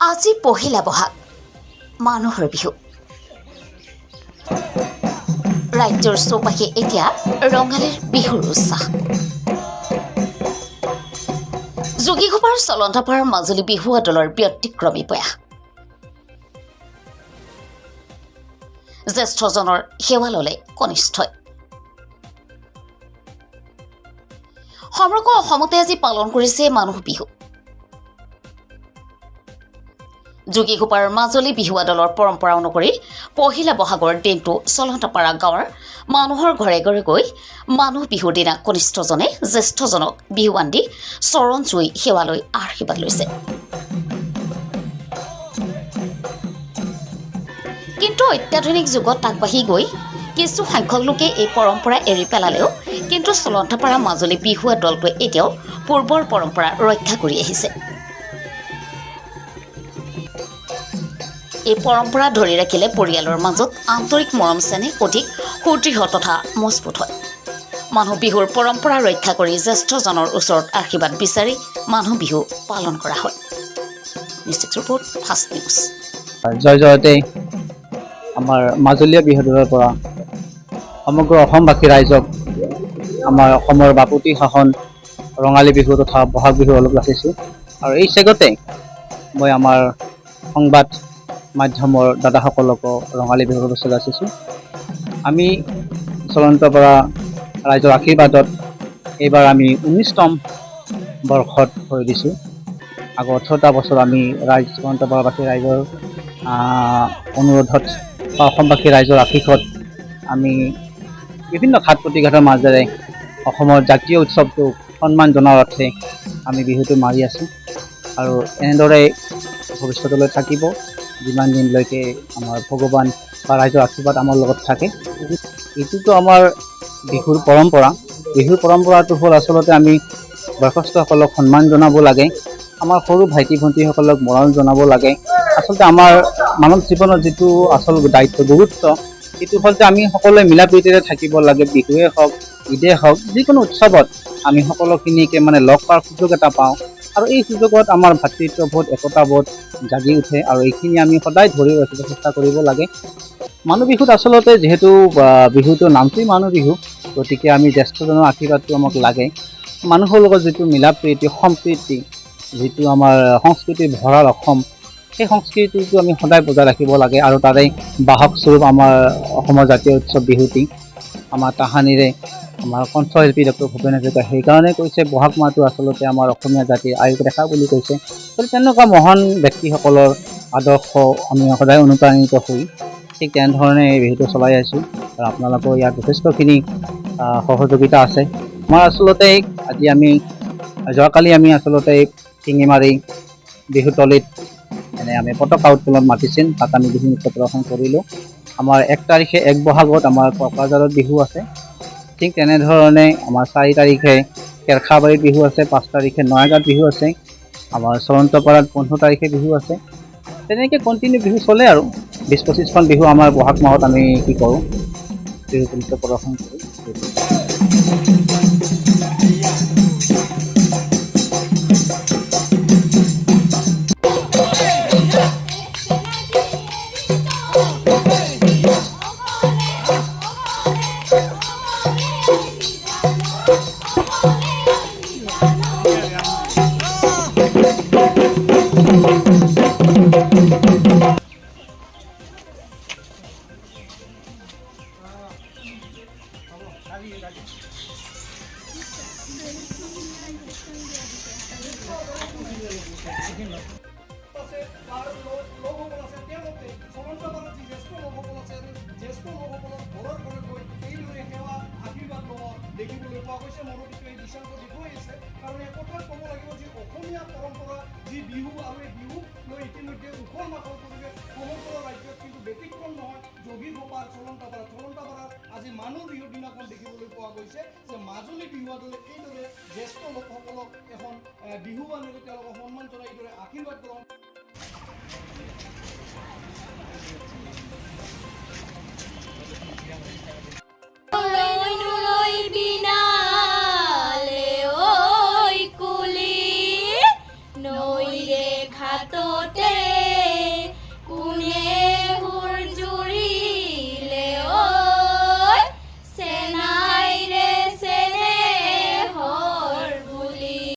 আজি পহিলা বহাগ মানুহৰ বিহু। ৰাজ্যৰ চৌপাশে এতিয়া ৰঙালীৰ বিহুৰ উৎসাহ। যোগীঘোপাৰ চলন্তাপাৰাৰ মাজুলী বিহুৱা দলৰ ব্যতিক্ৰমী প্ৰয়াস। জ্যেষ্ঠজনৰ সেৱা ললে কনিষ্ঠই। সমগ্ৰ অসমতে আজি পালন কৰিছে মানুহ বিহু। যোগীঘোপাৰ মাজুলী বিহুৱা দলৰ পৰম্পৰা অনুসৰি পহিলা বহাগৰ দিনটো চলন্তাপাৰা গাঁৱৰ মানুহৰ ঘৰে ঘৰে গৈ মানুহ বিহুৰ দিনা কনিষ্ঠজনে জ্যেষ্ঠজনক বিহুৱান দি চৰণ চুই সেৱা লৈ আশীৰ্বাদ লৈছে। কিন্তু অত্যাধুনিক যুগত আগবাঢ়ি গৈ কিছু সংখ্যক লোকে এই পৰম্পৰা এৰি পেলালেও কিন্তু চলন্তাপাৰা মাজুলী বিহুৱা দলটোৱে এতিয়াও পূৰ্বৰ পৰম্পৰা ৰক্ষা কৰি আহিছে। এই পৰম্পৰা ধৰি ৰাখিলে পৰিয়ালৰ মাজত আন্তৰিক মৰম চেনেহ অধিক সুদৃঢ় তথা মজবুত হয়। মানুহ বিহুৰ পৰম্পৰা ৰক্ষা কৰি জ্যেষ্ঠজনৰ ওচৰত আশীৰ্বাদ বিচাৰি মানুহ বিহু পালন কৰা হয়। নিশ্চিত ৰিপৰ্ট ফাষ্ট নিউজ। জয় জয়তে আমাৰ মাজুলীয়া বিহুদলৰ পৰা সমগ্ৰ অসমবাসী ৰাইজক আমাৰ অসমৰ বাপতি শাসন ৰঙালী বিহু তথা বহাগ বিহু অলপ ৰাখিছোঁ। আৰু এই চেগতে মই আমাৰ সংবাদ মাধ্যমৰ দাদাসকলকো ৰঙালী বিহুৰ শুভেচ্ছা যাচিছোঁ। আমি চলন্তাপাৰা ৰাইজৰ আশীৰ্বাদত এইবাৰ আমি 19তম বৰ্ষত ভৰি দিছোঁ। আগৰ 18টা বছৰ আমি চলন্তাপাৰাবাসী ৰাইজৰ অনুৰোধত বা অসমবাসী ৰাইজৰ আশীষত আমি বিভিন্ন ঘাত প্ৰতিঘাতৰ মাজেৰে অসমৰ জাতীয় উৎসৱটোক সন্মান জনোৱাৰ অৰ্থে আমি বিহুটো মাৰি আছোঁ। আৰু এনেদৰে ভৱিষ্যতলৈ থাকিব, যিমান দিনলৈকে আমাৰ ভগৱান বা ৰাইজৰ আশীৰ্বাদ আমাৰ লগত থাকে। এইটোতো আমাৰ বিহুৰ পৰম্পৰা। বিহুৰ পৰম্পৰাটো হ'ল আচলতে আমি বয়সস্থসকলক সন্মান জনাব লাগে, আমাৰ সৰু ভাইটি ভণ্টিসকলক মৰম জনাব লাগে। আচলতে আমাৰ মানৱ জীৱনৰ যিটো আচল দায়িত্ব গুৰুত্ব, সেইটো হ'ল যে আমি সকলোৱে মিলা প্ৰীতিৰে থাকিব লাগে। বিহুৱে হওক, ঈদে হওক, যিকোনো উৎসৱত আমি সকলোখিনিকে লগ পোৱাৰ সুযোগ এটা পাওঁ। আৰু এই সুযোগত আমাৰ ভাতৃত্ববোধ, একতাবোধ জাগি উঠে। আৰু এইখিনি আমি সদায় ধৰি ৰাখিব চেষ্টা কৰিব লাগে। মানুহ বিহুত আচলতে যিহেতু বিহুটোৰ নামটোৱেই মানুহ বিহু, গতিকে আমি জ্যেষ্ঠজনৰ আশীৰ্বাদটো আমাক লাগে। মানুহৰ লগত যিটো মিলা প্ৰীতি, সম্প্ৰীতি, যিটো আমাৰ সংস্কৃতিৰ ভঁৰাল অসম, সেই সংস্কৃতিটো আমি সদায় বজাই ৰাখিব লাগে। আৰু তাৰে বাহক স্বৰূপ আমাৰ অসমৰ জাতীয় উৎসৱ বিহুটি। আমাৰ তাহানিৰে আমাৰ কণ্ঠশিল্পী ডক্টৰ ভূপেন হাজৰিকা সেইকাৰণে কৈছে বহাগ মাহটো আচলতে আমাৰ অসমীয়া জাতিৰ আয়ুস ৰেখা বুলি কৈছে। তেনেকুৱা মহান ব্যক্তিসকলৰ আদৰ্শ আমি সদায় অনুপ্ৰাণিত হৈ ঠিক তেনেধৰণে এই বিহুটো চলাই আছোঁ। আৰু আপোনালোকৰ ইয়াত যথেষ্টখিনি সহযোগিতা আছে। আমাৰ আচলতে যোৱাকালি আমি আচলতে শিঙিমাৰী বিহুতলীত আমি পতাকা উত্তোলন মাতিছিল, তাত আমি বিহু নৃত্য প্ৰদৰ্শন কৰিলোঁ। আমাৰ 1 তাৰিখে 1 বহাগত আমাৰ কোকৰাঝাৰত বিহু আছে। ঠিক তেনেধৰণে আমাৰ 4 তাৰিখে কেৰখাবাৰীত বিহু আছে, 5 তাৰিখে নয়াগাঁৱত বিহু আছে, আমাৰ চলন্তাপাৰাত 15 তাৰিখে বিহু আছে। তেনেকৈ কণ্টিনিউ বিহু চলে আৰু 20-25খন বিহু আমাৰ বহাগ মাহত আমি বিহু নৃত্য প্ৰদৰ্শন কৰোঁ। দেখিবলৈ পোৱা গৈছে। মনত এই দৃশ্যাংশ দেখুৱাই আছে। কাৰণ এই কথাত ক'ব লাগিব যে অসমীয়া পৰম্পৰা যি বিহু, আৰু এই বিহুক লৈ ইতিমধ্যে উখল মাখল পৰিৱেশ সমগ্ৰ ৰাজ্যত, কিন্তু ব্যতিক্ৰম নহয় যোগীঘোপাৰ চলন্তাপাৰাত আজি মানুহ বিহুৰ দিনাখন দেখিবলৈ পোৱা গৈছে যে মাজুলী বিহুৱা দলে এইদৰে জ্যেষ্ঠ লোকসকলক এখন বিহুৱানেৰে তেওঁলোকক সন্মান জনাই এইদৰে আশীৰ্বাদ গ্ৰহণ। নৈৰে ঘাটতে